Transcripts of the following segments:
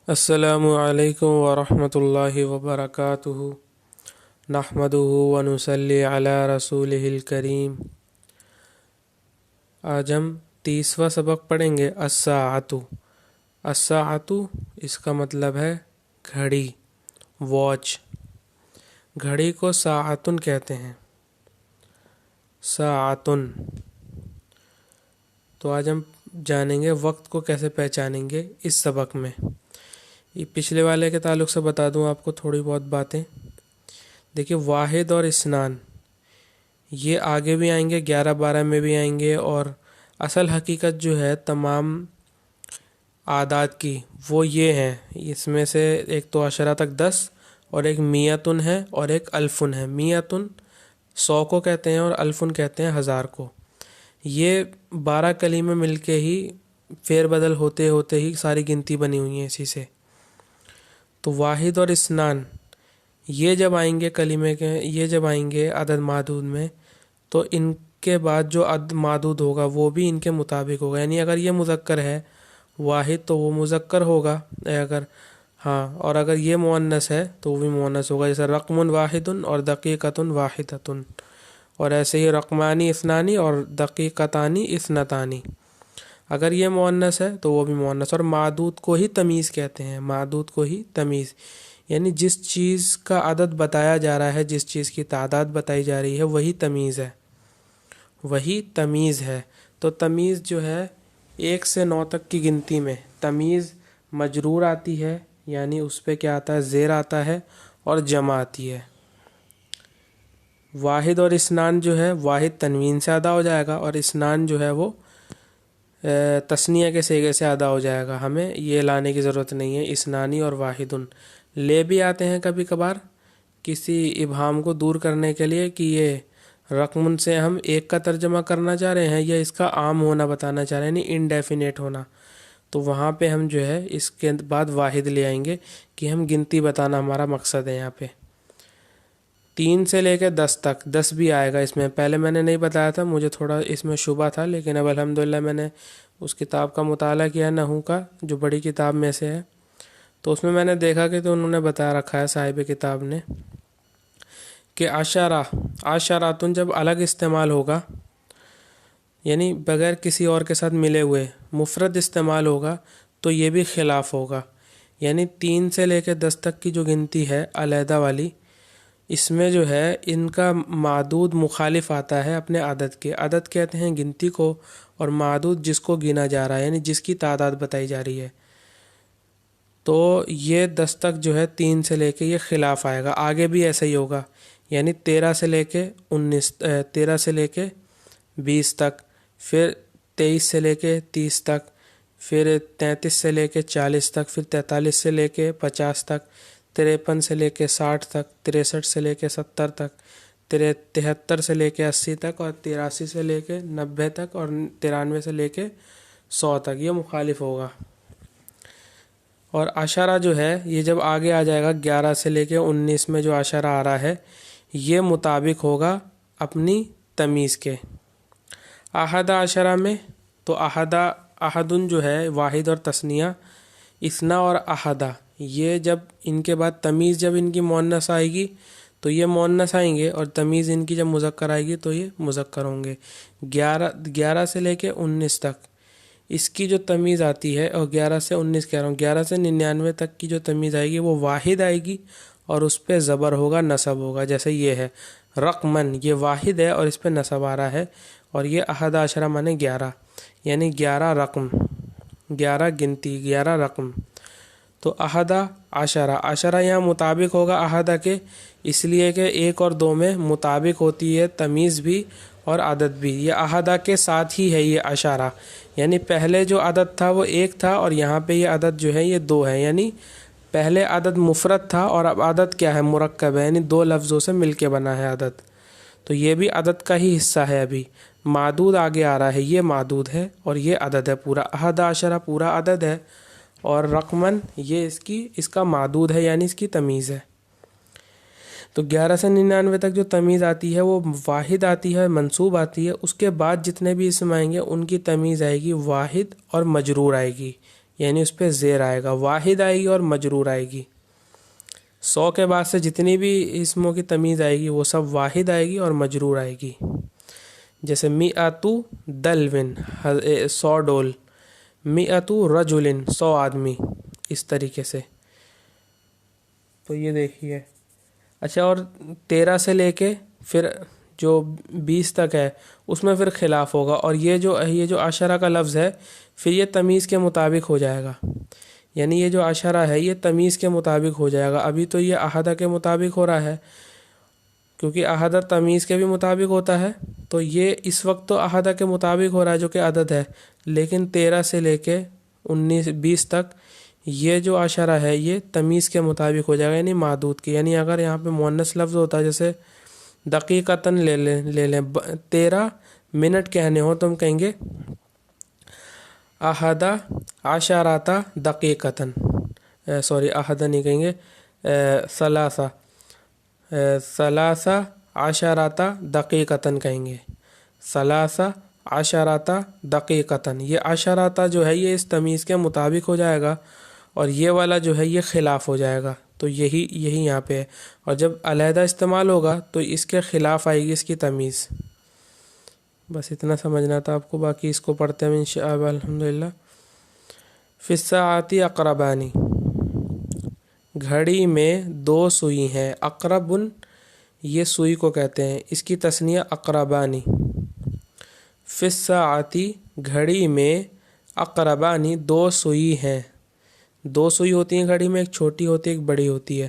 السلام علیکم ورحمۃ اللہ وبرکاتہ نحمدہ ونصلی علی رسولہ الکریم۔ آج ہم 30واں سبق پڑھیں گے الساعۃ۔ الساعۃ اس کا مطلب ہے گھڑی، واچ۔ گھڑی کو ساعتن کہتے ہیں، ساعتن۔ تو آج ہم جانیں گے وقت کو کیسے پہچانیں گے اس سبق میں۔ یہ پچھلے والے کے تعلق سے بتا دوں آپ کو تھوڑی بہت باتیں۔ دیکھیے، واحد اور اثنان یہ آگے بھی آئیں گے، 11 12 میں بھی آئیں گے، اور اصل حقیقت جو ہے تمام اعداد کی وہ یہ ہیں۔ اس میں سے ایک تو عشرہ تک 10، اور ایک میتن ہے اور ایک الفن ہے۔ میتن 100 کو کہتے ہیں اور الفن کہتے ہیں 1000 کو۔ یہ 12 کلمے مل کے ہی فیر بدل ہوتے ہوتے ہی ساری گنتی بنی ہوئی ہیں اسی سے۔ تو واحد اور اثنان یہ جب آئیں گے کلمے کے، یہ جب آئیں گے عدد معدود میں، تو ان کے بعد جو عدد معدود ہوگا وہ بھی ان کے مطابق ہوگا۔ یعنی اگر یہ مذکر ہے واحد تو وہ مذکر ہوگا، اور اگر یہ مؤنث ہے تو وہ بھی مؤنث ہوگا، جیسے رقم واحد اور دقیقۃ واحدۃ، اور ایسے ہی رقمانی اثنانی اور دقیقتانی اثنتانی۔ اگر یہ مؤنث ہے تو وہ بھی مؤنث۔ اور معدود کو ہی تمیز کہتے ہیں، معدود کو ہی تمیز، یعنی جس چیز کا عدد بتایا جا رہا ہے، جس چیز کی تعداد بتائی جا رہی ہے، وہی تمیز ہے، وہی تمیز ہے۔ تو تمیز جو ہے 1 سے 9 تک کی گنتی میں تمیز مجرور آتی ہے، یعنی اس پہ کیا آتا ہے، زیر آتا ہے، اور جمع آتی ہے۔ واحد اور اثنان جو ہے، واحد تنوین سے ادا ہو جائے گا، اور اثنان جو ہے وہ تثنیہ کے صیغے سے ادا ہو جائے گا۔ ہمیں یہ لانے کی ضرورت نہیں ہے۔ اثنانی اور واحدن لے بھی آتے ہیں کبھی کبھار کسی ابہام کو دور کرنے کے لیے، کہ یہ رقم سے ہم ایک کا ترجمہ کرنا چاہ رہے ہیں یا اس کا عام ہونا بتانا چاہ رہے ہیں، یعنی انڈیفینیٹ ہونا۔ تو وہاں پہ ہم جو ہے اس کے بعد واحد لے آئیں گے کہ ہم گنتی بتانا ہمارا مقصد ہے۔ یہاں پہ 3 سے لے کے 10 تک، 10 بھی آئے گا اس میں۔ پہلے میں نے نہیں بتایا تھا، مجھے تھوڑا اس میں شبہ تھا، لیکن اب الحمدللہ میں نے اس کتاب کا مطالعہ کیا، نحو کا، جو بڑی کتاب میں سے ہے۔ تو اس میں میں نے دیکھا کہ تو انہوں نے بتا رکھا ہے صاحب کتاب نے کہ عشراتن جب الگ استعمال ہوگا، یعنی بغیر کسی اور کے ساتھ ملے ہوئے مفرد استعمال ہوگا، تو یہ بھی خلاف ہوگا۔ یعنی 3 سے لے کے 10 تک کی جو گنتی ہے علیحدہ والی، اس میں جو ہے ان کا معدود مخالف آتا ہے اپنے عدد کے۔ عدد کہتے ہیں گنتی کو، اور معدود جس کو گنا جا رہا ہے، یعنی جس کی تعداد بتائی جا رہی ہے۔ تو یہ 10 تک جو ہے 3 سے لے کے یہ خلاف آئے گا۔ آگے بھی ایسا ہی ہوگا، یعنی 13 سے لے کے 20 تک، پھر 23 سے لے کے 30 تک، پھر 33 سے لے کے 40 تک، پھر 43 سے لے کے 50 تک، 53 سے لے کے 60 تک، 63 سے لے کے 70 تک، 73 سے لے کے 80 تک، اور 83 سے لے کے 90 تک، اور 93 سے لے کے 100 تک۔ یہ مخالف ہوگا۔ اور عشرہ جو ہے یہ جب آگے آ جائے گا 11 سے لے کے 19 میں جو عشرہ آ رہا ہے، یہ مطابق ہوگا اپنی تمیز کے۔ احد عشرہ میں تو احدن جو ہے واحد اور تثنیہ، اثنا اور احدہ، یہ جب ان کے بعد تمیز جب ان کی مؤنث آئے گی تو یہ مؤنث آئیں گے، اور تمیز ان کی جب مذکر آئے گی تو یہ مذکر ہوں گے۔ 11 سے لے کے 19 تک اس کی جو تمیز آتی ہے، اور 11 سے 19 کہہ رہا ہوں، 11 سے 99 تک کی جو تمیز آئے گی وہ واحد آئے گی، اور اس پہ زبر ہوگا، نصب ہوگا۔ جیسے یہ ہے رقمن، یہ واحد ہے اور اس پہ نصب آ رہا ہے، اور یہ احد عشرہ مانے 11، یعنی 11 رقم، 11 گنتی، 11 رقم۔ تو احدہ عشرہ، عشرہ یہاں مطابق ہوگا احدہ کے، اس لیے کہ 1 اور 2 میں مطابق ہوتی ہے تمیز بھی اور عدد بھی۔ یہ احدہ کے ساتھ ہی ہے یہ عشرہ، یعنی پہلے جو عدد تھا وہ 1 تھا، اور یہاں پہ یہ عدد جو ہے یہ 2 ہے۔ یعنی پہلے عدد مفرد تھا، اور اب عدد کیا ہے، مرکب ہے، یعنی 2 لفظوں سے مل کے بنا ہے عدد۔ تو یہ بھی عدد کا ہی حصہ ہے۔ ابھی معدود آگے آ رہا ہے، یہ معدود ہے اور یہ عدد ہے پورا۔ احد عشرہ پورا عدد ہے، اور رقمن یہ اس کا معدود ہے، یعنی اس کی تمیز ہے۔ تو 11 سے 99 تک جو تمیز آتی ہے وہ واحد آتی ہے، منصوب آتی ہے۔ اس کے بعد جتنے بھی اسم آئیں گے ان کی تمیز آئے گی واحد اور مجرور آئے گی، یعنی اس پہ زیر آئے گا، واحد آئے گی اور مجرور آئے گی۔ 100 کے بعد سے جتنی بھی اسموں کی تمیز آئے گی وہ سب واحد آئے گی اور مجرور آئے گی۔ جیسے میعتو دلون 100 ڈول، میعتو رجلن 100 آدمی، اس طریقے سے۔ تو یہ دیکھیے۔ اچھا، اور 13 سے لے کے پھر جو 20 تک ہے اس میں پھر خلاف ہوگا، اور یہ جو عشرہ کا لفظ ہے پھر یہ تمیز کے مطابق ہو جائے گا، یعنی یہ جو عشرہ ہے یہ تمیز کے مطابق ہو جائے گا۔ ابھی تو یہ احدہ کے مطابق ہو رہا ہے، کیونکہ احدہ تمیز کے بھی مطابق ہوتا ہے، تو یہ اس وقت تو احدہ کے مطابق ہو رہا ہے جو کہ عدد ہے، لیکن 13 سے لے کے 20 تک یہ جو عشرہ ہے یہ تمیز کے مطابق ہو جائے گا، یعنی معدود کی۔ یعنی اگر یہاں پہ مؤنث لفظ ہوتا ہے، جیسے دقیقتاً لے لیں 13 منٹ کہنے ہو تو ہم کہیں گے احدہ عشرۃ دقیقتاً، احدہ نہیں کہیں گے، ثلاث عشرۃ دقیقتاً کہیں گے، 13 عشرۃ دقیقتاً۔ یہ عشرۃ جو ہے یہ اس تمیز کے مطابق ہو جائے گا، اور یہ والا جو ہے یہ خلاف ہو جائے گا، تو یہی یہاں پہ ہے۔ اور جب علیحدہ استعمال ہوگا تو اس کے خلاف آئے گی اس کی تمیز۔ بس اتنا سمجھنا تھا آپ کو، باقی اس کو پڑھتے ہیں انشاءاللہ الحمدللہ۔ فی الساعۃ اقربان، گھڑی میں 2 سوئی ہیں۔ اقربن یہ سوئی کو کہتے ہیں، اس کی تثنیہ اقربانی۔ فی الساعۃ گھڑی میں، اقربانی 2 سوئی ہیں۔ 2 سوئی ہوتی ہیں گھڑی میں، ایک چھوٹی ہوتی ہے ایک بڑی ہوتی ہے۔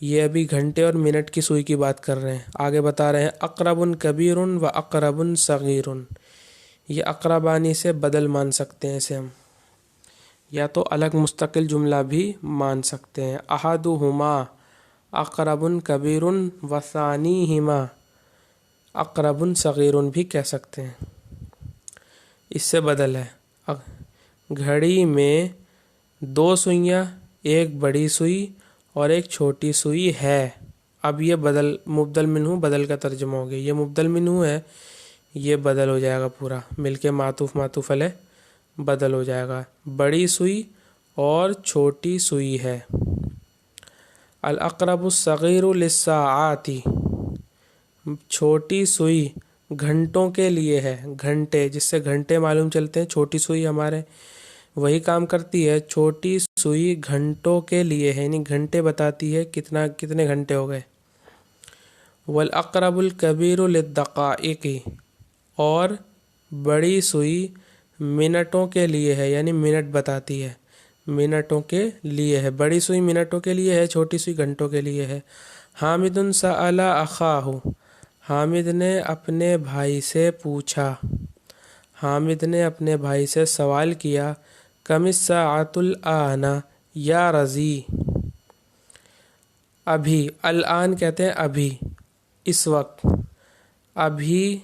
یہ ابھی گھنٹے اور منٹ کی سوئی کی بات کر رہے ہیں، آگے بتا رہے ہیں اقرب کبیر و اقرب صغیر۔ یہ اقربانی سے بدل مان سکتے ہیں اسے ہم، یا تو الگ مستقل جملہ بھی مان سکتے ہیں۔ احدہما اقرب کبیر و ثانیہما اقرب صغیر بھی کہہ سکتے ہیں، اس سے بدل ہے۔ گھڑی میں 2 سوئیاں، ایک بڑی سوئی اور ایک چھوٹی سوئی ہے۔ اب یہ مبدل منہ بدل کا ترجمہ ہو گیا، یہ مبدل منہ ہے، یہ بدل ہو جائے گا پورا مل کے، معطوف علیہ بدل ہو جائے گا۔ بڑی سوئی اور چھوٹی سوئی ہے۔ الاقرب الصغیر للساعات، چھوٹی سوئی گھنٹوں کے لیے ہے، گھنٹے جس سے گھنٹے معلوم چلتے ہیں، چھوٹی سوئی ہمارے وہی کام کرتی ہے۔ چھوٹی سوئی گھنٹوں کے لیے ہے، یعنی گھنٹے بتاتی ہے کتنے گھنٹے ہو گئے۔ والاقرب الکبیر للدقائق، اور بڑی سوئی منٹوں کے لیے ہے، یعنی منٹ بتاتی ہے، منٹوں کے لیے ہے۔ بڑی سوئی منٹوں کے لیے ہے، چھوٹی سوئی گھنٹوں کے لیے ہے۔ حامد سأل اخاہ، حامد نے اپنے بھائی سے پوچھا، حامد نے اپنے بھائی سے سوال کیا، کم الساعۃ الآن یا رضی، ابھی، الآن کہتے ہیں ابھی، اس وقت، ابھی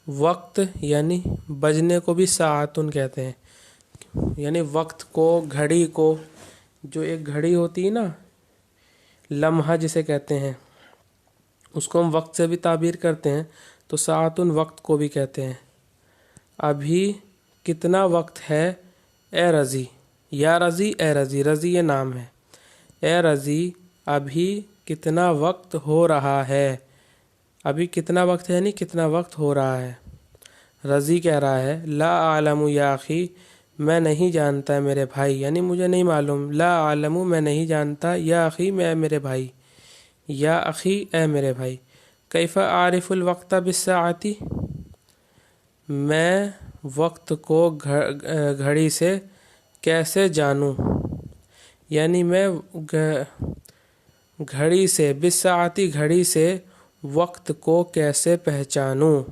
وقت، یعنی بجنے کو بھی ساعتن کہتے ہیں، یعنی وقت کو، گھڑی کو، جو ایک گھڑی ہوتی ہے نا، لمحہ جسے کہتے ہیں، اس کو ہم وقت سے بھی تعبیر کرتے ہیں، تو ساعتن وقت کو بھی کہتے ہیں۔ ابھی کتنا وقت ہے، اے رضی، یا رضی، اے رضی، رضی یہ نام ہے، اے رضی ابھی کتنا وقت ہو رہا ہے، ابھی کتنا وقت ہے یعنی کتنا وقت ہو رہا ہے۔ رضی کہہ رہا ہے، لا اعلم یا اخی، میں نہیں جانتا ہے میرے بھائی، یعنی مجھے نہیں معلوم، لا اعلم میں نہیں جانتا، یا اخی میں میرے بھائی، یا اخی اے میرے بھائی، کیف اعرف الوقت بالساعۃ، میں وقت کو گھڑی سے کیسے جانوں، یعنی میں گھڑی سے، بالساعۃ گھڑی سے وقت کو کیسے پہچانوں۔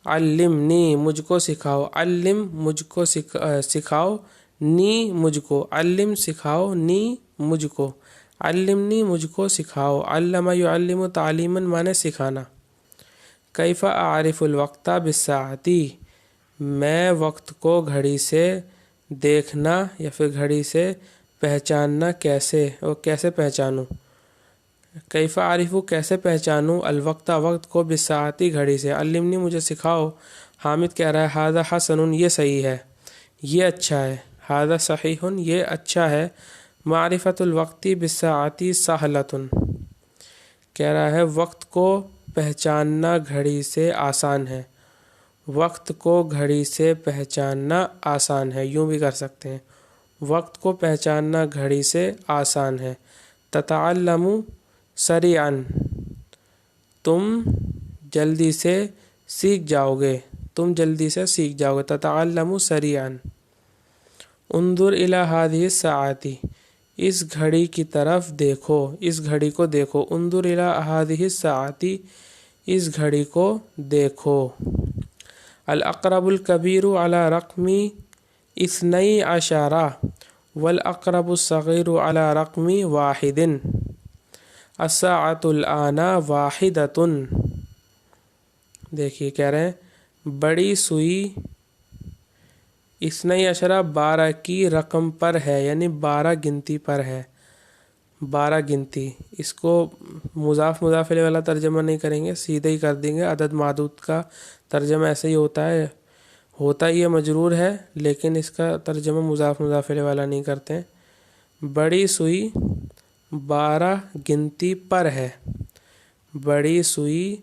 علمنی مجھ کو سکھاؤ، علم مجھ کو سکھاؤ، نی مجھ کو، علم سکھاؤ، نی مجھ کو، علمنی مجھ کو سکھاؤ۔ علم یعلم تعلیما مانے سکھانا۔ کیف اعرف الوقت بالساعۃ، میں وقت کو گھڑی سے دیکھنا یا پھر گھڑی سے پہچاننا کیسے، اور کیسے پہچانوں، کیف اعرف کیسے پہچانوں، الوقت وقت کو، بالساعۃ گھڑی سے، علمنی مجھے سکھاؤ۔ حامد کہہ رہا ہے ھذا حسن یہ صحیح ہے، یہ اچھا ہے، ھذا صحیح، یہ اچھا ہے، معرفت الوقت بالساعۃ سہلۃ، کہہ رہا ہے وقت کو پہچاننا گھڑی سے آسان ہے، وقت کو گھڑی سے پہچاننا آسان ہے، یوں بھی کر سکتے ہیں، وقت کو پہچاننا گھڑی سے آسان ہے، تتعلم سریعا، تم جلدی سے سیکھ جاؤ گے، تم جلدی سے سیکھ جاؤ گے، تتعلم سریعا، انظر الی ہذہ الساعۃ، اس گھڑی کی طرف دیکھو، اس گھڑی کو دیکھو، انظر الی ہذہ الساعۃ، اس گھڑی کو دیکھو، الاقرب الکبیر علی رقم اثنی عشرہ والاقرب الصغیر علی رقم واحد، الساعۃ الآن واحدۃ، دیکھیے کہہ رہے ہیں بڑی سوئی اثنی عشرہ 12 کی رقم پر ہے، یعنی 12 گنتی پر ہے، 12 گنتی، اس کو مضاف مضاف الیہ والا ترجمہ نہیں کریں گے، سیدھے ہی کر دیں گے، عدد معدود کا ترجمہ ایسے ہی ہوتا ہے، ہوتا یہ مجرور ہے لیکن اس کا ترجمہ مضاف مضاف الیہ والا نہیں کرتے ہیں، بڑی سوئی 12 گنتی پر ہے، بڑی سوئی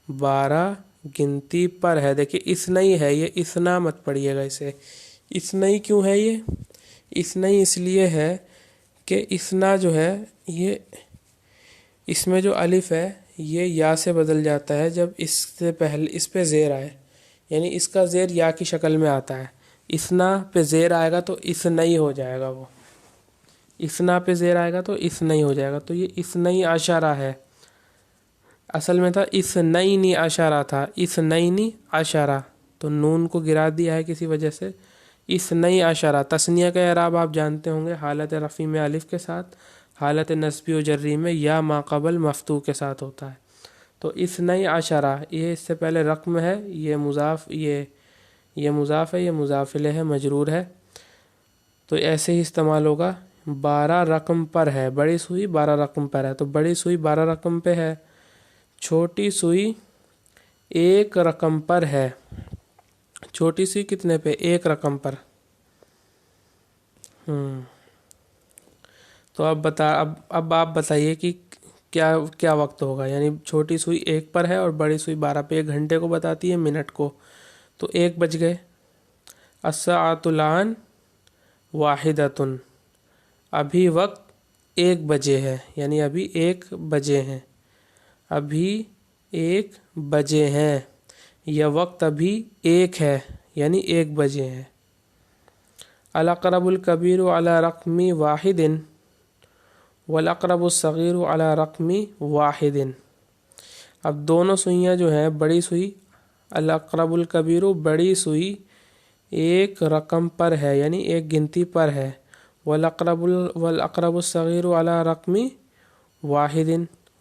12 گنتی پر ہے، دیکھیے اثنی ہے، یہ اثنا مت پڑھیے گا اسے، اثنی کیوں ہے یہ؟ اثنی اس لیے ہے کہ اثنا جو ہے یہ اس میں جو الف ہے یہ یا سے بدل جاتا ہے جب اس سے پہلے اس پہ زیر آئے، یعنی اس کا زیر یا کی شکل میں آتا ہے، اثنا پہ زیر آئے گا تو اثنی ہو جائے گا، وہ اثنا پہ زیر آئے گا تو اثنی ہو جائے گا، تو یہ اثنی عشرہ ہے، اصل میں تھا اثنین عشرہ تھا، اثنین عشرہ، تو نون کو گرا دیا ہے کسی وجہ سے، اثنی عشرہ، تثنیہ کا اعراب آپ جانتے ہوں گے، حالت رفع میں الف کے ساتھ، حالت نصبی و جری میں یا ما قبل مفتوح کے ساتھ ہوتا ہے، تو اثنی عشرہ، یہ اس سے پہلے رقم ہے، یہ مضاف، یہ مضاف ہے، یہ مضاف الیہ ہے، مجرور ہے، تو ایسے ہی استعمال ہوگا، 12 رقم پر ہے، بڑی سوئی 12 رقم پر ہے، تو بڑی سوئی 12 رقم پہ ہے، چھوٹی سوئی 1 رقم پر ہے، چھوٹی سوئی کتنے پہ؟ 1 رقم پر، تو اب آپ بتائیے کہ کیا وقت ہوگا، یعنی چھوٹی سوئی 1 پر ہے اور بڑی سوئی 12 پہ، 1 گھنٹے کو بتاتی ہے، منٹ کو، تو 1 بج گئے، الساعۃ الآن واحدۃ، ابھی وقت 1 بجے ہے، یعنی ابھی 1 بجے ہیں، ابھی 1 بجے ہیں، یا وقت ابھی 1 ہے، یعنی 1 بجے ہیں، الاقرب الکبیر علی رقم واحد والاقرب الصغیر علی رقم واحد، اب دونوں سوئیاں جو ہیں، بڑی سوئی الاقرب الکبیر، بڑی سوئی 1 رقم پر ہے، یعنی 1 گنتی پر ہے، والاقرب الصغیر علی رقم واحد،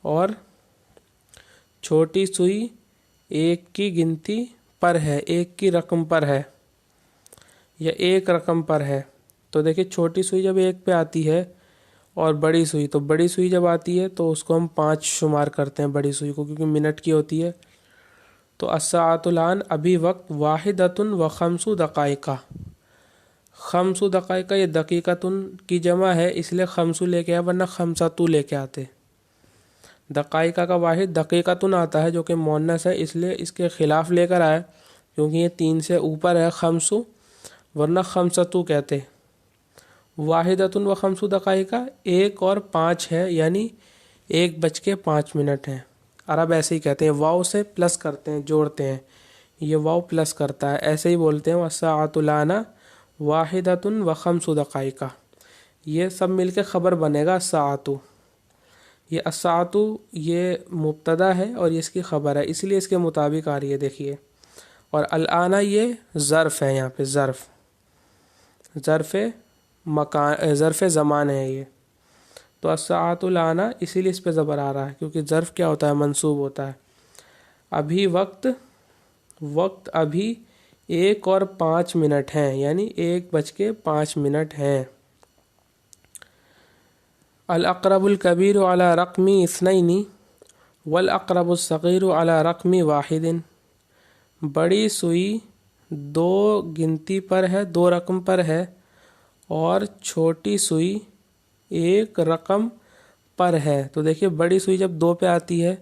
اور چھوٹی سوئی 1 کی گنتی پر ہے، 1 کی رقم پر ہے، یا 1 رقم پر ہے، تو دیکھیں چھوٹی سوئی جب 1 پہ آتی ہے اور بڑی سوئی، تو بڑی سوئی جب آتی ہے تو اس کو ہم 5 شمار کرتے ہیں، بڑی سوئی کو، کیونکہ منٹ کی ہوتی ہے، تو الساعۃ الآن ابھی وقت، واحدۃ و خمس دقائق، خمس دقائق، یہ دقیقتن کی جمع ہے اس لیے خمسو لے کے آیا، ورنہ خمساتو لے کے آتے، دقائقہ کا واحد دقیقتن آتا ہے جو کہ مؤنث ہے، اس لیے اس کے خلاف لے کر آئے، کیونکہ یہ 3 سے اوپر ہے خمسو، ورنہ خمساتو کہتے، واحدۃ و خمس دقائق، 1 اور 5 ہے، یعنی 1:05 ہیں، عرب ایسے ہی کہتے ہیں، واو سے پلس کرتے ہیں، جوڑتے ہیں، یہ واو پلس کرتا ہے، ایسے ہی بولتے ہیں، والساعۃ الآن واحدۃ و خمس دقائق، یہ سب مل کے خبر بنے گا الساعۃ، یہ الساعۃ یہ مبتدا ہے اور یہ اس کی خبر ہے، اس لیے اس کے مطابق آ رہی ہے، دیکھیے، اور الآن یہ ظرف ہے، یہاں پہ ظرف مکان، ظرف زمان ہے یہ، تو الساعۃ الآن اسی لیے اس پہ زبر آ رہا ہے، کیونکہ ظرف کیا ہوتا ہے؟ منصوب ہوتا ہے، ابھی وقت ابھی 1 اور 5 منٹ ہیں، یعنی 1:05 ہیں، الاقرب الکبیر علی رقم اثنین والاقرب الصغیر علی رقم واحد، بڑی سوئی دو گنتی پر ہے، دو رقم پر ہے، اور چھوٹی سوئی ایک رقم پر ہے۔ تو دیکھیے بڑی سوئی جب 2 پہ آتی ہے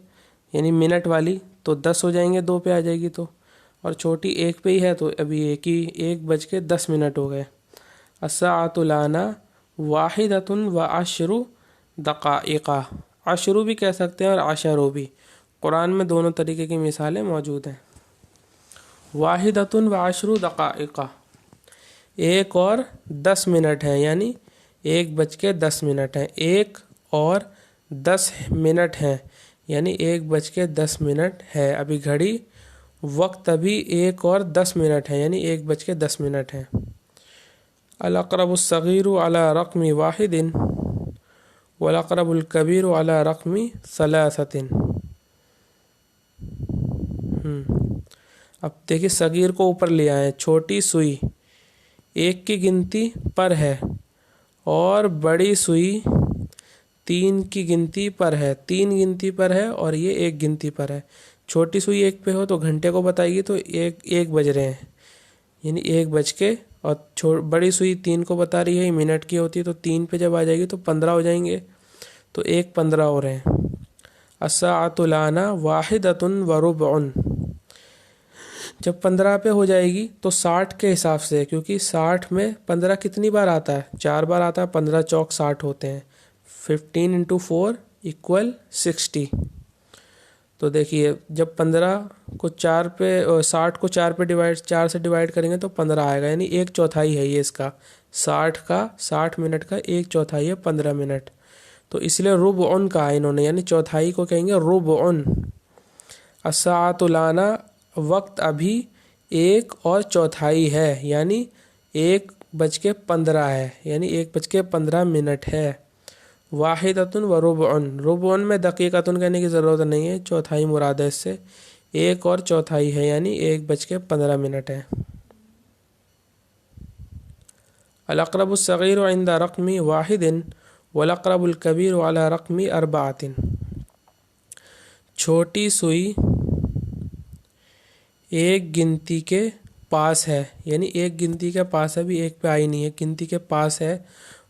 یعنی منٹ والی تو 10 ہو جائیں گے، 2 پہ آ جائے گی تو، اور چھوٹی 1 پہ ہی ہے تو ابھی 1:10 ہو گئے۔ الساعۃ لنا واحدۃ وعشر دقائق، عشر بھی کہہ سکتے ہیں اور عشر بھی، قرآن میں دونوں طریقے کی مثالیں موجود ہیں۔ واحدۃ وعشر دقائق، 1 اور 10 منٹ ہے، یعنی 1:10 ہے، 1 اور 10 منٹ ہے، یعنی 1:10 ہے۔ ابھی گھڑی وقت ابھی 1 اور 10 منٹ ہے، یعنی 1:10 ہے۔ الاقرب الصغیر علی رقم واحد والاقرب الکبیر علی رقم ثلاثۃ۔ اب دیکھیے صغیر کو اوپر لے آئے، چھوٹی سوئی 1 کی گنتی پر ہے اور بڑی سوئی 3 کی گنتی پر ہے، 3 گنتی پر ہے اور یہ 1 گنتی پر ہے۔ چھوٹی سوئی 1 پہ ہو تو گھنٹے کو بتائے گی، تو 1 بج رہے ہیں، یعنی 1 بج کے، اور بڑی سوئی 3 کو بتا رہی ہے، منٹ کی ہوتی ہے تو 3 پہ جب آ جائے گی تو 15 ہو جائیں گے، تو 1:15 ہو رہے ہیں۔ الساعۃ لنا واحدۃ وربع، جب 15 پہ ہو جائے گی تو 60 کے حساب سے، کیونکہ 60 میں 15 کتنی بار آتا ہے؟ 4 بار آتا ہے، 15 چوک 60 ہوتے ہیں، 15 × 4 = 60۔ تو دیکھیے جب 15 کو 4 پہ 60 کو 4 سے ڈیوائڈ کریں گے تو 15 آئے گا، یعنی 1/4 ہے یہ اس کا، 60 منٹ کا 1/4 ہے 15 منٹ، تو اس لیے ربع کہا انہوں نے، یعنی چوتھائی کو کہیں گے ربع۔ الساعۃ لنا، وقت ابھی 1 اور 1/4 ہے، یعنی 1:15 ہے، یعنی 1:15 ہے۔ واحدۃ وربع، ربع میں دقیقۃ کہنے کی ضرورت نہیں ہے، چوتھائی مراد ہے اس سے، 1 اور 1/4 ہے، یعنی 1:15 ہے۔ الاقرب الصغیر عند رقم واحد والاقرب الکبیر علی رقم 4۔ چھوٹی سوئی 1 گنتی کے پاس ہے، یعنی 1 گنتی کے پاس ہے، ابھی 1 پہ آئی نہیں ہے، گنتی کے پاس ہے،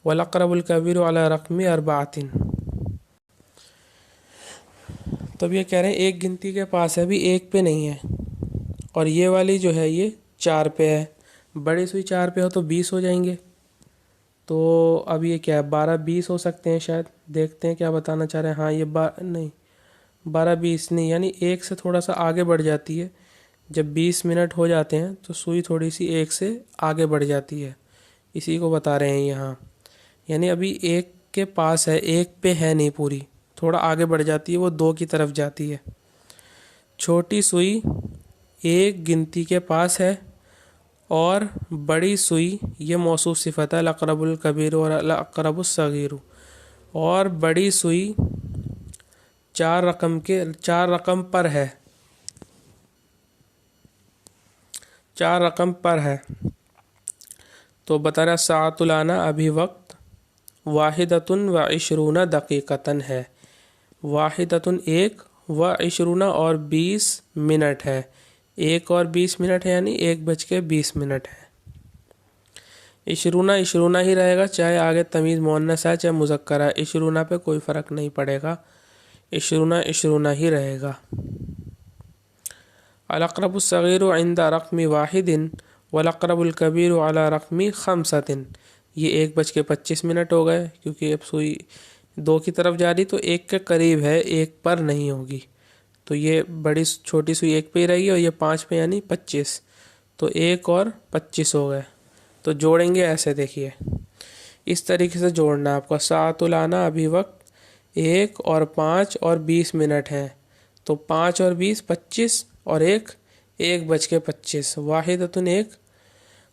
والاقرب الکبیر علی رقم 4۔ تو اب یہ کہہ رہے ہیں 1 گنتی کے پاس ہے، ابھی 1 پہ نہیں ہے، اور یہ والی جو ہے یہ 4 پہ ہے، بڑی سوئی 4 پہ ہو تو 20 ہو جائیں گے، تو اب یہ کیا ہے 12-20 ہو سکتے ہیں شاید، دیکھتے ہیں کیا بتانا چاہ رہے ہیں۔ ہاں یہ نہیں 12-20 نہیں، یعنی 1 سے تھوڑا سا آگے بڑھ جاتی ہے، جب 20 منٹ ہو جاتے ہیں تو سوئی تھوڑی سی 1 سے آگے بڑھ جاتی ہے، اسی کو بتا رہے ہیں یہاں، یعنی ابھی 1 کے پاس ہے، 1 پہ ہے نہیں پوری، تھوڑا آگے بڑھ جاتی ہے، وہ 2 کی طرف جاتی ہے۔ چھوٹی سوئی 1 گنتی کے پاس ہے اور بڑی سوئی، یہ موصوف صفت ہے، الاقرب الکبیر اور الاقرب الصغیر، اور بڑی سوئی 4 رقم پر ہے، 4 رقم پر ہے، تو بتا رہا الساعۃ لنا، ابھی وقت واحدۃ وعشرون دقیقۃ ہے، واحدۃ 1 وعشرون اور 20 منٹ ہے، 1 اور 20 منٹ ہے، یعنی 1:20 ہے۔ عشرون ہی رہے گا، چاہے آگے تمیز مؤنث ہے چاہے مذکر ہے، عشرون پہ کوئی فرق نہیں پڑے گا، عشرون ہی رہے گا۔ الاقرب الصغیر عند رقم واحد والاقرب الکبیر علی رقم 5۔ یہ 1:25 ہو گئے، کیونکہ اب سوئی 2 کی طرف جا رہی تو 1 کے قریب ہے، 1 پر نہیں ہوگی، تو یہ چھوٹی سوئی 1 پہ ہی رہے گی، اور یہ 5 پہ یعنی 25، تو 1 اور 25 ہو گئے۔ تو جوڑیں گے ایسے، دیکھیے اس طریقے سے جوڑنا ہے آپ کو۔ ساعۃ لنا، ابھی وقت 1 اور 5 اور 20 منٹ ہے، تو 5 اور 20 25 اور 1:25، واحدۃ 1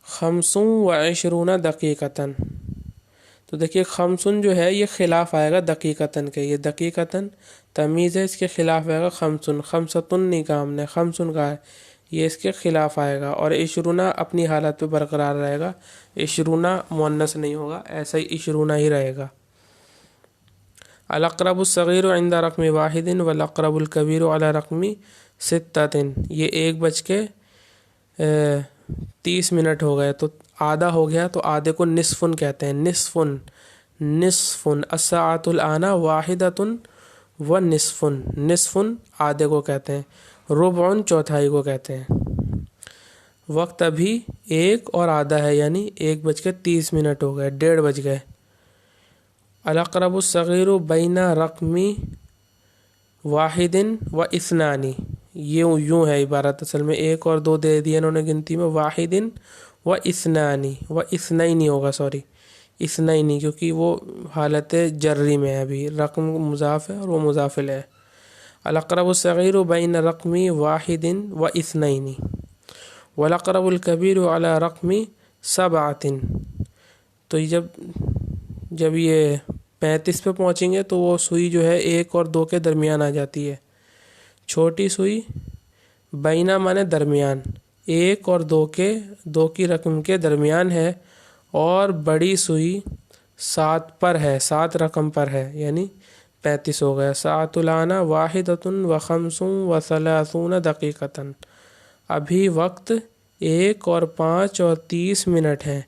25 دقیقۃ۔ تو دیکھیے 50 جو ہے یہ خلاف آئے گا دقیقتاً کے، یہ دقیقتاً تمیز ہے، اس کے خلاف آئے گا 50، 50 نہیں کہا ہم نے، 50 کا ہے، یہ اس کے خلاف آئے گا، اور 20 اپنی حالت پہ برقرار رہے گا، 20 مؤنث نہیں ہوگا، ایسا ہی 20 ہی رہے گا۔ الاقرب الصغیر عند رقم واحد والاقرب الکبیر علی رقم 6۔ یہ 1:20 30 منٹ ہو گئے تو آدھا ہو گیا تو آدھے کو نصفن کہتے ہیں، نصفن نصفن الساعۃ الآن واحدۃ و نصفن، نصفن آدھے کو کہتے ہیں، ربعن چوتھائی کو کہتے ہیں۔ وقت ابھی 1 اور آدھا ہے، یعنی 1:30 ہو گئے، 1:30 بج گئے۔ الاقرب الصغیر بین رقمی واحد و اثنانی، یوں ہے عبارت، اصل میں 1 اور 2 دے دیا انہوں نے گنتی میں، واحد و اثنانی و اثنینی ہوگا، سوری اثنینی، کیونکہ وہ حالت جری میں ہے، ابھی رقم مضاف ہے اور وہ مضاف الیہ ہے۔ الاقرب الصغیر بین رقمی واحد و اثنینی والاقرب الکبیر علی رقمی 7۔ تو جب یہ 35 پہ پہنچیں گے تو وہ سوئی جو ہے 1 اور 2 کے درمیان آ جاتی ہے، چھوٹی سوئی بینہ مانے درمیان، 1 اور 2 کی رقم کے درمیان ہے، اور بڑی سوئی 7 پر ہے، 7 رقم پر ہے، یعنی 35 ہو گیا۔ ساعۃ الآن واحدۃ و خمس و ثلاثون دقیقۃ، ابھی وقت 1 اور 5 اور 30 منٹ ہیں،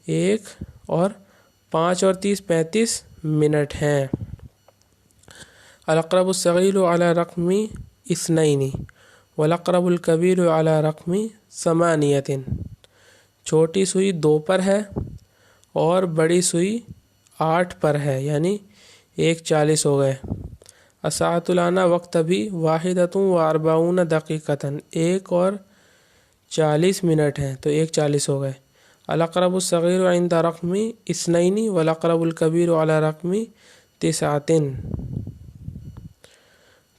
1 اور 5 اور 30 35 منٹ ہیں۔ الاقرب الصغیر علی رقمی اثنین والاقرب الکبیر علی رقمی 8۔ چھوٹی سوئی 2 پر ہے اور بڑی سوئی 8 پر ہے، یعنی 1:40 ہو گئے۔ الساعۃ الآن وقت ابھی واحدۃ و اربعون دقیقۃ، 1 اور 40 منٹ ہیں تو 1:40 ہو گئے۔ الاقرب الصغیر عند رقمی اثنین والاقرب الکبیر علی رقمی 9۔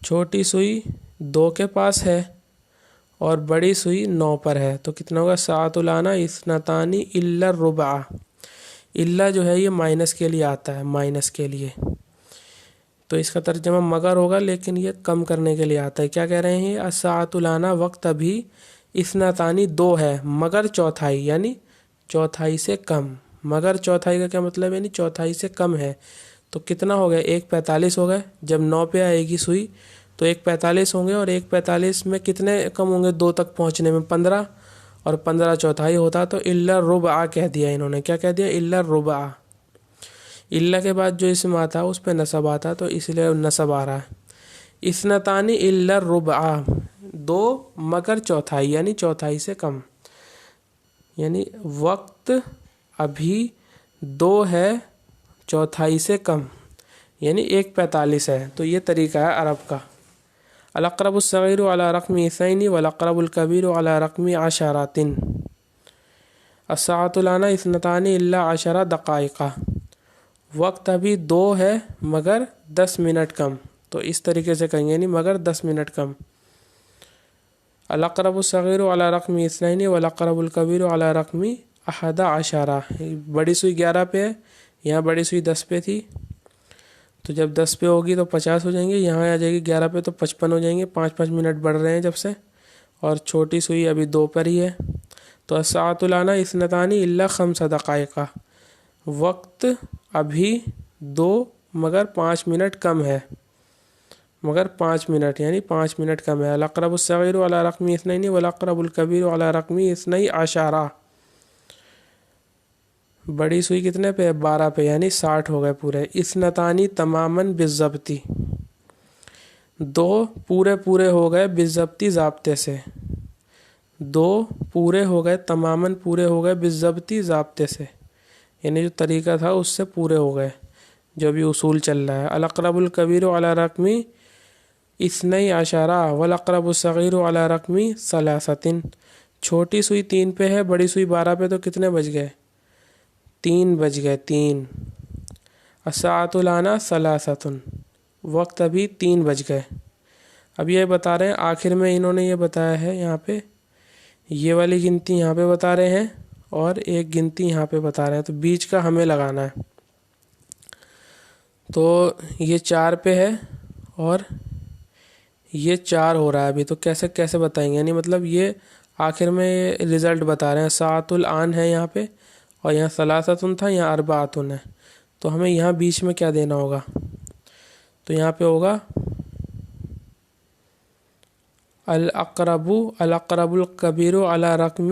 چھوٹی سوئی 2 کے پاس ہے اور بڑی سوئی 9 پر ہے، تو کتنا ہوگا؟ ساعۃ الآن اثنتان الا الربع، الا جو ہے یہ مائنس کے لیے آتا ہے، مائنس کے لیے، تو اس کا ترجمہ مگر ہوگا، لیکن یہ کم کرنے کے لیے آتا ہے۔ کیا کہہ رہے ہیں؟ الساعۃ الآن وقت ابھی اثنتان 2 ہے، مگر چوتھائی، یعنی چوتھائی سے کم۔ مگر چوتھائی کا کیا مطلب ہے؟ یعنی چوتھائی سے کم ہے، تو کتنا ہو گیا؟ 1:45 ہو گئے۔ جب 9 پہ آئے گی سوئی تو 1:45 ہوں گے، اور 1:45 میں کتنے کم ہوں گے 2 تک پہنچنے میں؟ 15، اور 15 چوتھائی ہوتا تو الا الربع کہہ دیا انہوں نے۔ کیا کہہ دیا؟ الا الربع۔ الا کے بعد جو اسم آتا اس پہ نصب آتا، تو اس لیے نصب آ رہا ہے۔ اثنتان الا الربع، 2 مگر چوتھائی، یعنی چوتھائی سے کم، یعنی وقت ابھی 2 ہے چوتھائی سے کم، یعنی 1:45 ہے۔ تو یہ طریقہ ہے عرب کا۔ الاقرب الصغیر علی رقم 2 والاقرب الکبیر علی رقم 10۔ الساعۃ الآن اثنتان الا 10 دقائق، وقت ابھی 2 ہے مگر 10 منٹ کم، تو اس طریقے سے کہیں گے، یعنی مگر 10 منٹ کم۔ الاقرب الصغیر علی رقم 2 والاقرب الکبیر علی رقم 11۔ بڑی سوئی 11 پہ ہے، یہاں بڑی سوئی 10 پہ تھی، تو جب 10 پہ ہوگی تو 50 ہو جائیں گے، یہاں آ جائے گی 11 پہ تو 55 ہو جائیں گے، 5 منٹ بڑھ رہے ہیں جب سے، اور چھوٹی سوئی ابھی 2 پر ہی ہے، تو الساعۃ الآن اثنتان الا 5 دقائق، وقت ابھی 2 مگر 5 منٹ کم ہے، مگر 5 منٹ، یعنی 5 منٹ کم ہے۔ الاقرب الصغیر علی رقم 2 والاقرب الکبیر علی رقم 12۔ بڑی سوئی کتنے پہ ہے؟ 12 پہ، یعنی 60 ہو گئے پورے۔ اثنتانی تماماً بالضبطی، 2 پورے ہو گئے بالضبطی ضابطے سے، 2 پورے ہو گئے، تماماً پورے ہو گئے بالضبطی ضابطے سے، یعنی جو طریقہ تھا اس سے پورے ہو گئے، جو بھی اصول چل رہا ہے۔ الاقرب الکبیر علی رقم 12 والاقرب الصغیر علی رقم 3۔ چھوٹی سوئی 3 پہ ہے، بڑی سوئی 12 پہ، تو کتنے بج گئے؟ 3 بج گئے، 3۔ الساعۃ الآن 3، وقت ابھی 3 بج گئے۔ اب یہ بتا رہے ہیں، آخر میں انہوں نے یہ بتایا ہے، یہاں پہ یہ والی گنتی یہاں پہ بتا رہے ہیں، اور ایک گنتی یہاں پہ بتا رہے ہیں، تو بیچ کا ہمیں لگانا ہے۔ تو یہ 4 پہ ہے اور یہ 4 ہو رہا ہے ابھی، تو کیسے بتائیں گے؟ یعنی مطلب یہ آخر میں رزلٹ بتا رہے ہیں، ساعۃ الآن ہے یہاں پہ، اور یہاں 3 تھا، یہاں 4 ہے، تو ہمیں یہاں بیچ میں کیا دینا ہوگا؟ تو یہاں پہ ہوگا الاقرب الکبیر علی رقم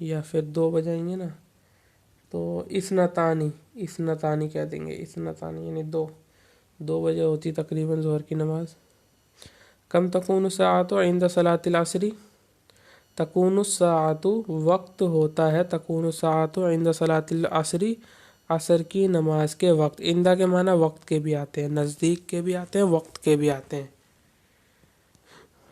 یا پھر 2 بجائیں گے نا تو اسنتانی کہہ دیں گے، اسنتانی یعنی 2 بجے ہوتی تقریباً ظہر کی نماز۔ کم تکون الساعۃ عند صلاۃ العصر، تکون الساعۃ وقت ہوتا ہے، تکون الساعۃ عند صلاۃ العصر عصر کی نماز کے وقت۔ عندہ کے معنی وقت کے بھی آتے ہیں، نزدیک کے بھی آتے ہیں، وقت کے بھی آتے ہیں۔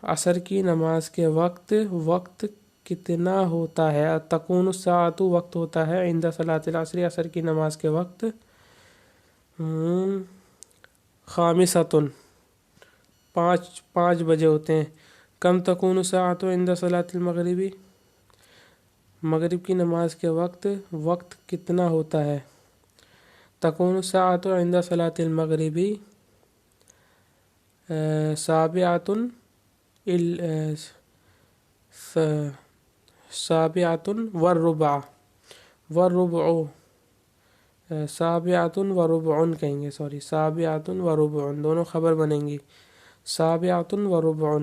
عصر کی نماز کے وقت کتنا ہوتا ہے؟ تکون الساعۃ وقت ہوتا ہے، عند صلاۃ العصر عصر کی نماز کے وقت، خامسۃ 5 بجے ہوتے ہیں۔ کم تکون الساعۃ عند صلاۃ المغربی، مغرب کی نماز کے وقت کتنا ہوتا ہے؟ تکون الساعۃ عند صلاۃ المغربی سابعۃ والربع، سابعۃ وربع کہیں گے، سابعۃ وربع دونوں خبر بنیں گی، سابعۃ وربع۔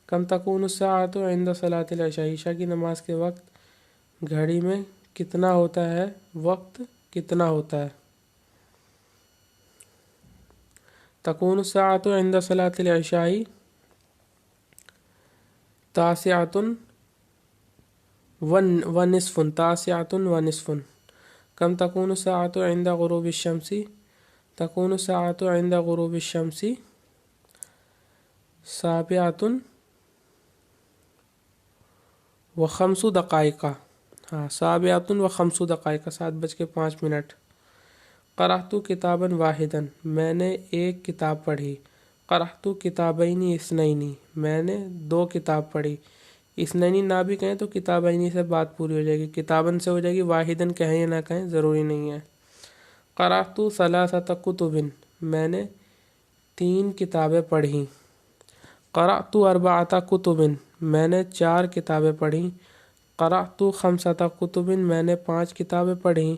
کم تکون الساعۃ عند صلاۃ العشاء، عشاء کی نماز کے وقت گھڑی میں کتنا ہوتا ہے؟ وقت کتنا ہوتا ہے؟ تکون الساعۃ عند صلاۃ العشاء تاسعۃ ونصف، تاسعۃ ونصف۔ کم تکون الساعۃ عند غروب الشمس، تکون الساعۃ عند غروب الشمس سابعۃ وخمس دقائق، سابعۃ وخمس دقائق، 7:05۔ قرأت کتابا واحدا، میں نے ایک کتاب پڑھی۔ قرأت کتابین اثنین، میں نے 2 کتاب پڑھی۔ اثنین نہ بھی کہیں تو کتابین سے بات پوری ہو جائے گی، کتابن سے ہو جائے گی، واحدن کہیں یا نہ کہیں ضروری نہیں ہے۔ قرأت ثلاثۃ کتب، میں نے 3 کتابیں پڑھیں۔ قرأت اربعۃ کتب، میں نے 4 کتابیں پڑھیں۔ قرأت خمسۃ کتب، میں نے 5 کتابیں پڑھیں۔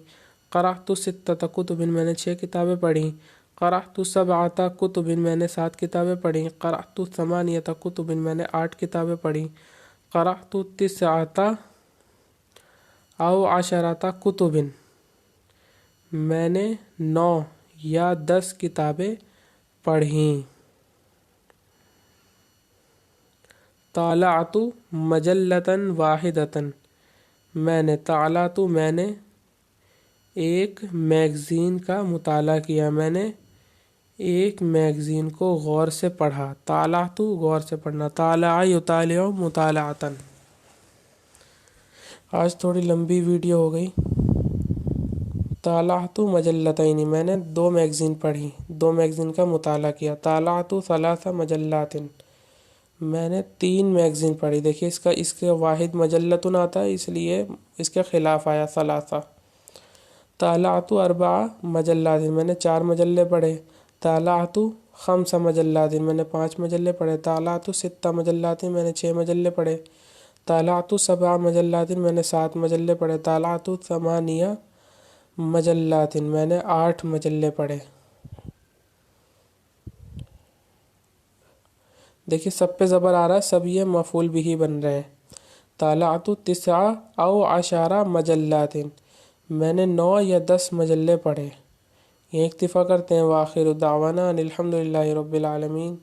قرأت ستۃ کتب، میں نے 6 کتابیں پڑھیں۔ قرأت سبعۃ کتب، میں نے 7 کتابیں پڑھیں۔ قرأت ثمانیۃ کتب، میں نے 8 کتابیں پڑھیں۔ قرأت تسعۃ او عشرۃ کتب، میں نے 9 یا 10 کتابیں پڑھیں۔ طالعت مجلۃ واحدۃ، میں نے ایک میگزین کا مطالعہ کیا، میں نے ایک میگزین کو غور سے پڑھا۔ طالعت غور سے پڑھنا، طالع یطالع مطالعۃ۔ آج تھوڑی لمبی ویڈیو ہو گئی۔ طالعت مجلتین، میں نے 2 میگزین پڑھی، 2 میگزین کا مطالعہ کیا۔ طالعت ثلاث مجلات، میں نے 3 میگزین پڑھی۔ دیکھیے اس کے واحد مجلتن آتا ہے، اس لیے اس کے خلاف آیا ثلاثہ۔ طالعت 4 مجلات، میں نے 4 مجلے پڑھے۔ طالعت 5 مجلات، میں نے 5 مجلے پڑھے۔ طالعت 6 مجلات، میں نے 6 مجلے پڑھے۔ طالعت 7 مجلات، میں نے 7 مجلے پڑھے۔ طالعت 8 مجلات، میں نے 8 مجلے پڑھے۔ دیکھیے سب پہ زبر آ رہا ہے، سب یہ مفعول بھی بن رہے ہیں۔ طالعت 9 او 10 مجلات، میں نے 9 یا 10 مجلے پڑھے۔ یہ اکتفا کرتے ہیں۔ وآخر دعوانا ان الحمد للہ رب العالمین۔